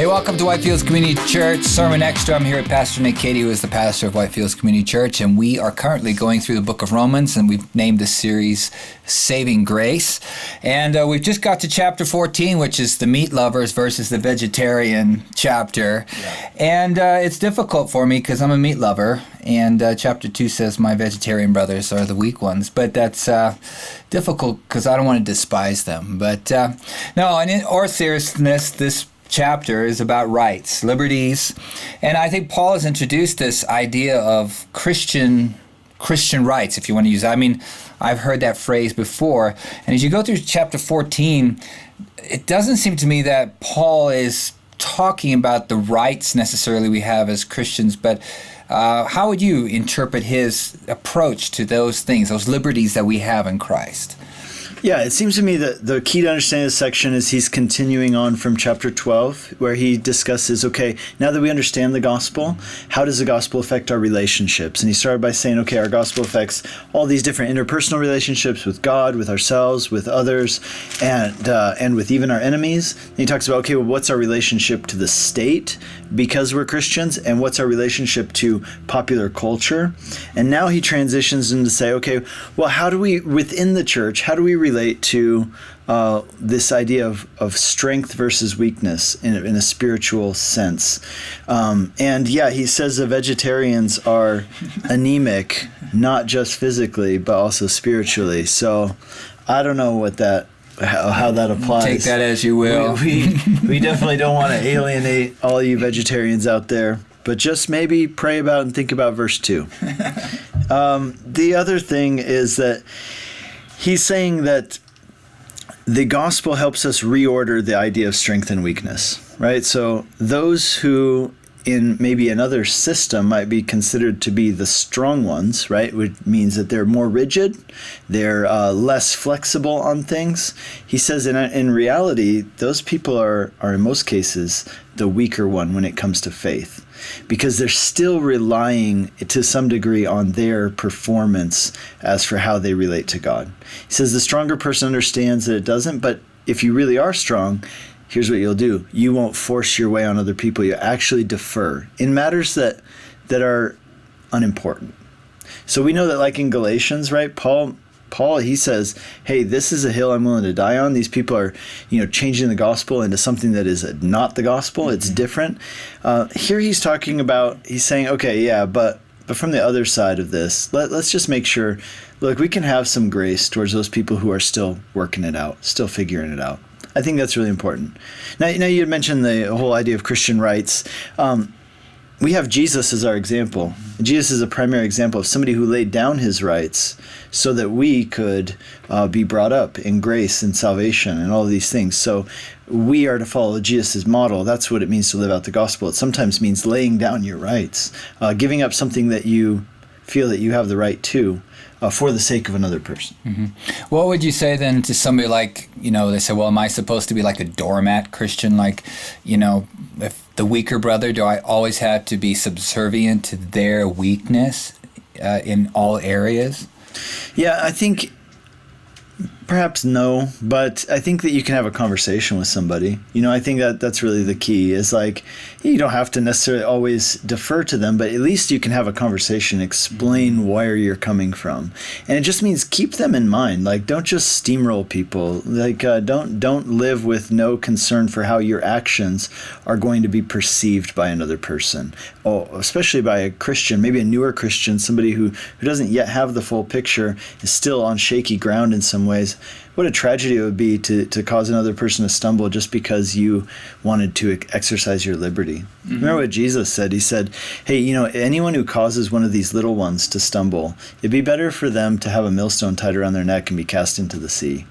Hey, welcome to Whitefields Community Church Sermon Extra. I'm here with Pastor Nick Cady, who is the pastor of Whitefields Community Church, and we are currently going through the book of Romans, and we've named this series Saving Grace. And we've just got to chapter 14, which is the meat lovers versus the vegetarian chapter. Yeah. And it's difficult for me because I'm a meat lover, and chapter 2 says my vegetarian brothers are the weak ones, but that's difficult because I don't want to despise them. But no, and in all seriousness, this chapter is about rights, liberties, and I think Paul has introduced this idea of Christian rights, if you want to use that. I mean, I've heard that phrase before, and as you go through chapter 14, it doesn't seem to me that Paul is talking about the rights necessarily we have as Christians, but how would you interpret his approach to those things, those liberties that we have in Christ? Yeah, it seems to me that the key to understanding this section is he's continuing on from chapter 12, where he discusses, okay, now that we understand the gospel, how does the gospel affect our relationships? And he started by saying, okay, our gospel affects all these different interpersonal relationships with God, with ourselves, with others, and with even our enemies. And he talks about, okay, well, what's our relationship to the state because we're Christians, and what's our relationship to popular culture? And now he transitions into say, okay, well, how do we, within the church, how do we relate to this idea of strength versus weakness in a spiritual sense? And yeah, he says the vegetarians are anemic, not just physically, but also spiritually. So I don't know what how that applies. Take that as you will. We definitely don't want to alienate all you vegetarians out there, but just maybe pray about and think about verse 2. The other thing is that he's saying that the gospel helps us reorder the idea of strength and weakness, right? So those who in maybe another system might be considered to be the strong ones, right? Which means that they're more rigid, they're less flexible on things. He says in reality, those people are in most cases the weaker one when it comes to faith, because they're still relying to some degree on their performance as for how they relate to God. He says the stronger person understands that it doesn't, but if you really are strong, here's what you'll do. You won't force your way on other people. You actually defer in matters that are unimportant. So we know that, like in Galatians, right? Paul, he says, hey, this is a hill I'm willing to die on. These people are, changing the gospel into something that is not the gospel. It's different. Here he's talking about, he's saying, okay, yeah, but from the other side of this, let's just make sure, look, we can have some grace towards those people who are still working it out, still figuring it out. I think that's really important. Now you had mentioned the whole idea of Christian rights. We have Jesus as our example. Jesus is a primary example of somebody who laid down his rights so that we could be brought up in grace and salvation and all of these things. So we are to follow Jesus' model. That's what it means to live out the gospel. It sometimes means laying down your rights, giving up something that you feel that you have the right to, for the sake of another person. Mm-hmm. What would you say then to somebody like, they say, well, am I supposed to be like a doormat Christian? Like, if the weaker brother, do I always have to be subservient to their weakness in all areas? Yeah, I think perhaps no, but I think that you can have a conversation with somebody. I think that's really the key, is like, you don't have to necessarily always defer to them, but at least you can have a conversation, explain where you're coming from. And it just means keep them in mind. Like, don't just steamroll people. Like, don't live with no concern for how your actions are going to be perceived by another person. Oh, especially by a Christian, maybe a newer Christian, somebody who doesn't yet have the full picture, is still on shaky ground in some ways. What a tragedy it would be to cause another person to stumble just because you wanted to exercise your liberty. Mm-hmm. Remember what Jesus said? He said, hey, anyone who causes one of these little ones to stumble, it'd be better for them to have a millstone tied around their neck and be cast into the sea.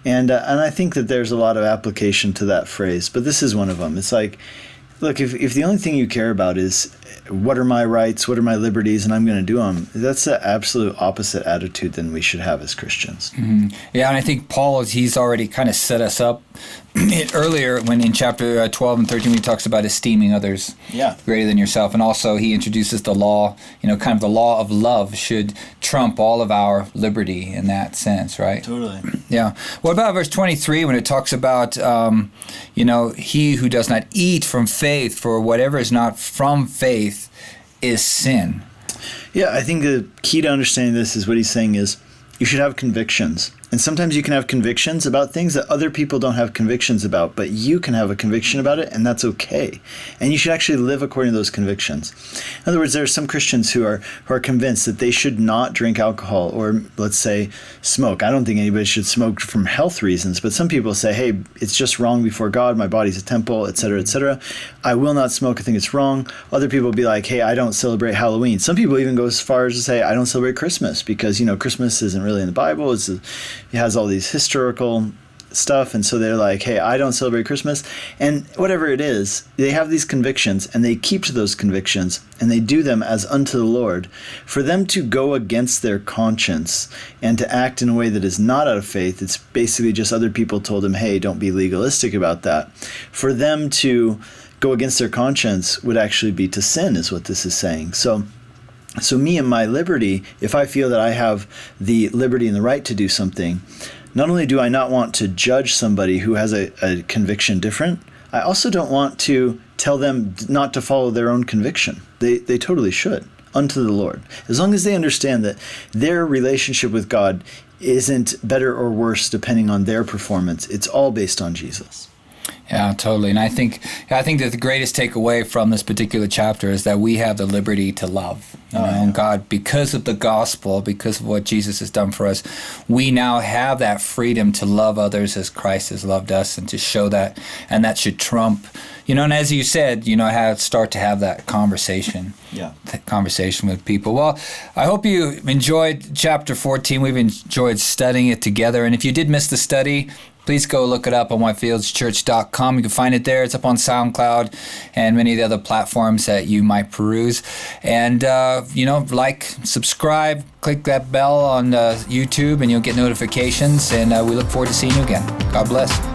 And I think that there's a lot of application to that phrase, but this is one of them. It's like, look, if the only thing you care about is what are my rights, what are my liberties, and I'm going to do them. That's the absolute opposite attitude than we should have as Christians. Yeah, and I think Paul, he's already kind of set us up earlier when in chapter 12 and 13 when he talks about esteeming others greater than yourself. And also he introduces the law, kind of the law of love should trump all of our liberty in that sense, right? Totally. Yeah. What about verse 23 when it talks about, he who does not eat from faith, for whatever is not from faith is sin? Yeah, I think the key to understanding this is what he's saying is you should have convictions. And sometimes you can have convictions about things that other people don't have convictions about, but you can have a conviction about it, and that's okay. And you should actually live according to those convictions. In other words, there are some Christians who are convinced that they should not drink alcohol or, let's say, smoke. I don't think anybody should smoke from health reasons, but some people say, hey, it's just wrong before God. My body's a temple, etc., etc. I will not smoke. I think it's wrong. Other people will be like, hey, I don't celebrate Halloween. Some people even go as far as to say, I don't celebrate Christmas because, Christmas isn't really in the Bible. It has all these historical stuff, and so they're like, hey, I don't celebrate Christmas. And whatever it is, they have these convictions, and they keep to those convictions, and they do them as unto the Lord. For them to go against their conscience and to act in a way that is not out of faith, it's basically just other people told them, hey, don't be legalistic about that. For them to go against their conscience would actually be to sin, is what this is saying. So me and my liberty, if I feel that I have the liberty and the right to do something, not only do I not want to judge somebody who has a conviction different, I also don't want to tell them not to follow their own conviction. They totally should, unto the Lord. As long as they understand that their relationship with God isn't better or worse depending on their performance. It's all based on Jesus. Yeah, totally. And I think that the greatest takeaway from this particular chapter is that we have the liberty to love. And God, because of the gospel, because of what Jesus has done for us, we now have that freedom to love others as Christ has loved us and to show that. And that should trump, and as you said, start to have that conversation. Yeah. That conversation with people. Well, I hope you enjoyed chapter 14. We've enjoyed studying it together. And if you did miss the study, please go look it up on whitefieldschurch.com. You can find it there. It's up on SoundCloud and many of the other platforms that you might peruse. And, subscribe, click that bell on YouTube, and you'll get notifications. And we look forward to seeing you again. God bless.